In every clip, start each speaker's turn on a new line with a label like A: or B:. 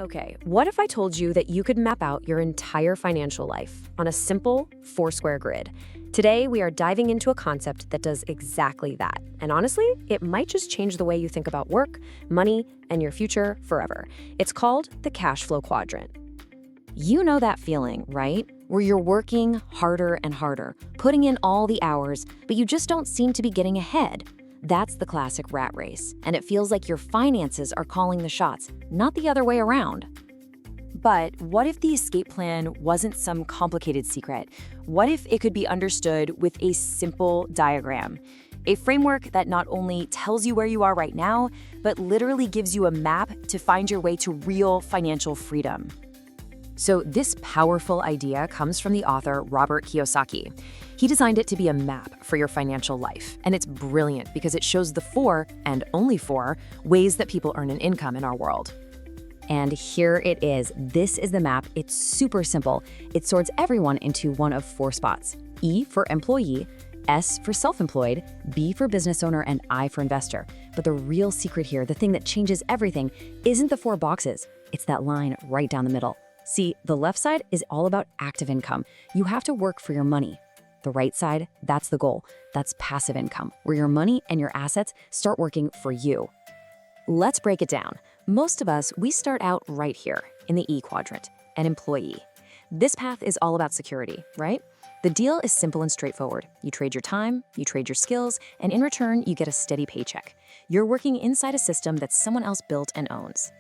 A: Okay, what if I told you that you could map out your entire financial life on a simple four-square grid? Today, we are diving into a concept that does exactly that. And honestly, it might just change the way you think about work, money, and your future forever. It's called the Cashflow Quadrant. You know that feeling, right? Where you're working harder and harder, putting in all the hours, but you just don't seem to be getting ahead. That's the classic rat race, and it feels like your finances are calling the shots, not the other way around. But what if the escape plan wasn't some complicated secret? What if it could be understood with a simple diagram? A framework that not only tells you where you are right now, but literally gives you a map to find your way to real financial freedom. So this powerful idea comes from the author Robert Kiyosaki. He designed it to be a map for your financial life, and it's brilliant because it shows the four, and only four, ways that people earn an income in our world. And here it is. This is the map. It's super simple. It sorts everyone into one of four spots: E for employee, S for self-employed, B for business owner, and I for investor. But the real secret here, the thing that changes everything, isn't the four boxes. It's that line right down the middle. See, the left side is all about active income. You have to work for your money. The right side, that's the goal. That's passive income, where your money and your assets start working for you. Let's break it down. Most of us, we start out right here in the E quadrant, an employee. This path is all about security, right? The deal is simple and straightforward. You trade your time, you trade your skills, and in return, you get a steady paycheck. You're working inside a system that someone else built and owns.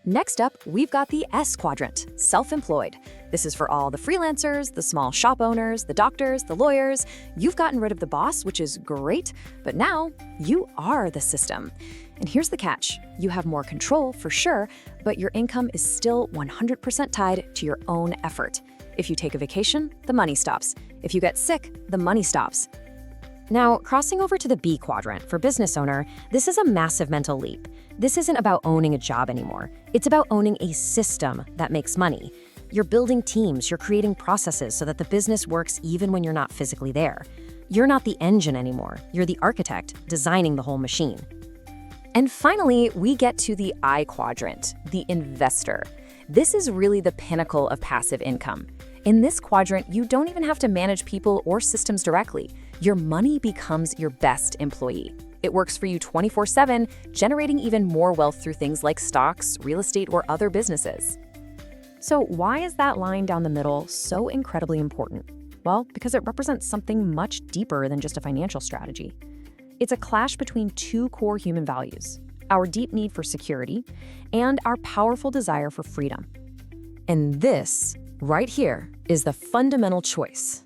A: Next up, we've got the S quadrant, self-employed. This is for all the freelancers, the small shop owners, the doctors, the lawyers. You've gotten rid of the boss, which is great, but now you are the system. And here's the catch. You have more control for sure, but your income is still 100% tied to your own effort. If you take a vacation, the money stops. If you get sick, the money stops. Now, crossing over to the B quadrant for business owner, this is a massive mental leap. This isn't about owning a job anymore. It's about owning a system that makes money. You're building teams, you're creating processes so that the business works even when you're not physically there. You're not the engine anymore. You're the architect designing the whole machine. And finally, we get to the I quadrant, the investor. This is really the pinnacle of passive income. In this quadrant, you don't even have to manage people or systems directly. Your money becomes your best employee. It works for you 24/7, generating even more wealth through things like stocks, real estate, or other businesses. So why is that line down the middle so incredibly important? Well, because it represents something much deeper than just a financial strategy. It's a clash between two core human values: our deep need for security and our powerful desire for freedom. And this, right here, is the fundamental choice.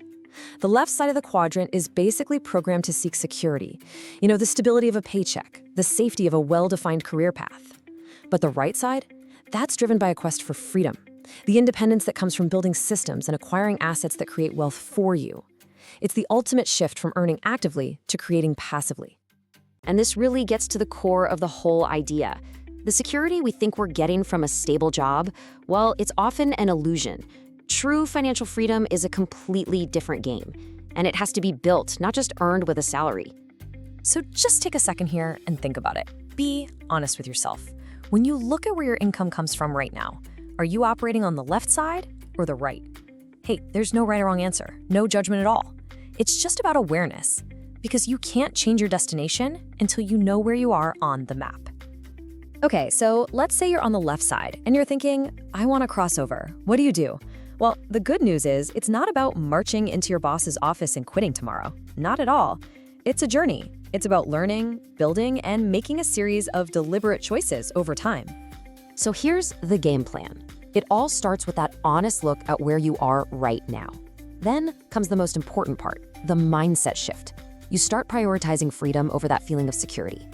A: The left side of the quadrant is basically programmed to seek security. You know, the stability of a paycheck, the safety of a well-defined career path. But the right side, that's driven by a quest for freedom, the independence that comes from building systems and acquiring assets that create wealth for you. It's the ultimate shift from earning actively to creating passively. And this really gets to the core of the whole idea. The security we think we're getting from a stable job, well, it's often an illusion. True financial freedom is a completely different game, and it has to be built, not just earned with a salary. So just take a second here and think about it. Be honest with yourself. When you look at where your income comes from right now, are you operating on the left side or the right? Hey, there's no right or wrong answer, no judgment at all. It's just about awareness, because you can't change your destination until you know where you are on the map. Okay, so let's say you're on the left side and you're thinking, I want to cross over. What do you do? Well, the good news is it's not about marching into your boss's office and quitting tomorrow. Not at all. It's a journey. It's about learning, building, and making a series of deliberate choices over time. So here's the game plan. It all starts with that honest look at where you are right now. Then comes the most important part, the mindset shift. You start prioritizing freedom over that feeling of security.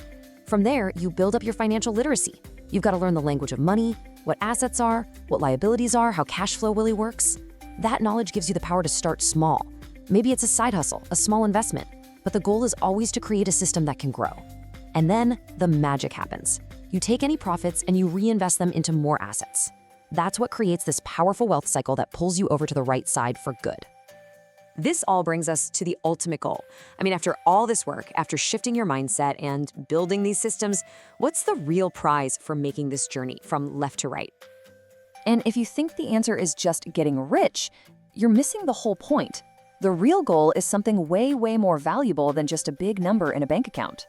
A: From there, you build up your financial literacy. You've got to learn the language of money, what assets are, what liabilities are, how cash flow really works. That knowledge gives you the power to start small. Maybe it's a side hustle, a small investment, but the goal is always to create a system that can grow. And then the magic happens. You take any profits and you reinvest them into more assets. That's what creates this powerful wealth cycle that pulls you over to the right side for good. This all brings us to the ultimate goal. I mean, after all this work, after shifting your mindset and building these systems, what's the real prize for making this journey from left to right?
B: And if you think the answer is just getting rich, you're missing the whole point. The real goal is something way, way more valuable than just a big number in a bank account.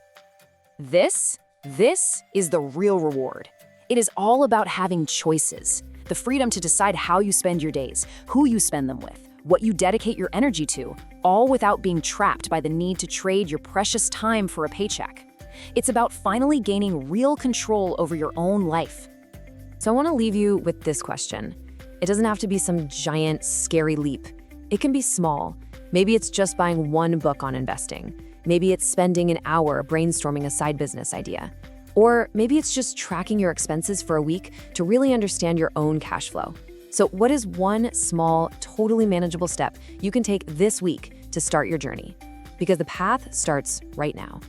C: This is the real reward. It is all about having choices, the freedom to decide how you spend your days, who you spend them with, what you dedicate your energy to, all without being trapped by the need to trade your precious time for a paycheck. It's about finally gaining real control over your own life.
A: So I want to leave you with this question. It doesn't have to be some giant, scary leap. It can be small. Maybe it's just buying one book on investing. Maybe it's spending an hour brainstorming a side business idea. Or maybe it's just tracking your expenses for a week to really understand your own cash flow. So what is one small, totally manageable step you can take this week to start your journey? Because the path starts right now.